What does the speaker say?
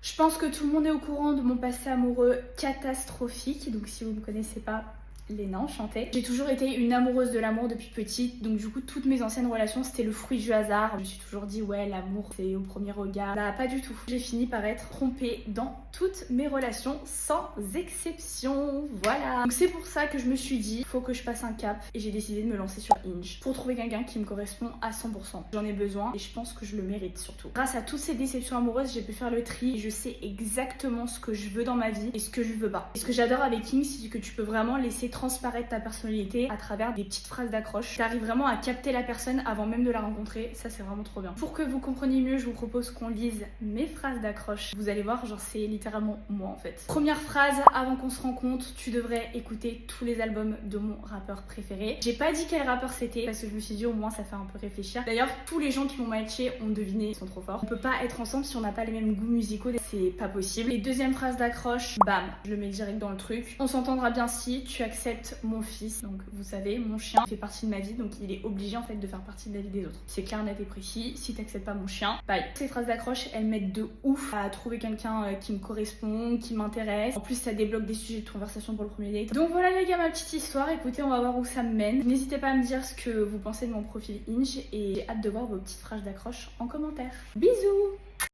Je pense que tout le monde est au courant de mon passé amoureux catastrophique, donc si vous me connaissez pas, Léna, enchantée. J'ai toujours été une amoureuse de l'amour depuis petite, donc du coup toutes mes anciennes relations c'était le fruit du hasard. Je me suis toujours dit ouais, l'amour c'est au premier regard. Bah pas du tout. J'ai fini par être trompée dans toutes mes relations sans exception. Voilà. Donc c'est pour ça que je me suis dit faut que je passe un cap et j'ai décidé de me lancer sur Hinge pour trouver quelqu'un qui me correspond à 100%. J'en ai besoin et je pense que je le mérite surtout. Grâce à toutes ces déceptions amoureuses, j'ai pu faire le tri et je sais exactement ce que je veux dans ma vie et ce que je veux pas. Et ce que j'adore avec Hinge, c'est que tu peux vraiment laisser transparaître ta personnalité à travers des petites phrases d'accroche. Tu arrives vraiment à capter la personne avant même de la rencontrer. Ça c'est vraiment trop bien. Pour que vous compreniez mieux, je vous propose qu'on lise mes phrases d'accroche. Vous allez voir, genre c'est littéralement moi en fait. Première phrase, avant qu'on se rencontre, tu devrais écouter tous les albums de mon rappeur préféré. J'ai pas dit quel rappeur c'était parce que je me suis dit au moins ça fait un peu réfléchir. D'ailleurs, tous les gens qui m'ont matché ont deviné, ils sont trop forts. On peut pas être ensemble si on n'a pas les mêmes goûts musicaux, c'est pas possible. Et deuxième phrase d'accroche, bam, je le mets direct dans le truc. On s'entendra bien si tu acceptes mon fils, donc vous savez, mon chien fait partie de ma vie, donc il est obligé en fait de faire partie de la vie des autres. C'est clair, net et précis. Si t'acceptes pas mon chien, bye. Ces phrases d'accroche, elles m'aident de ouf à trouver quelqu'un qui me correspond, qui m'intéresse. En plus, ça débloque des sujets de conversation pour le premier date. Donc voilà les gars, ma petite histoire. Écoutez, on va voir où ça me mène. N'hésitez pas à me dire ce que vous pensez de mon profil Hinge et j'ai hâte de voir vos petites phrases d'accroche en commentaire. Bisous!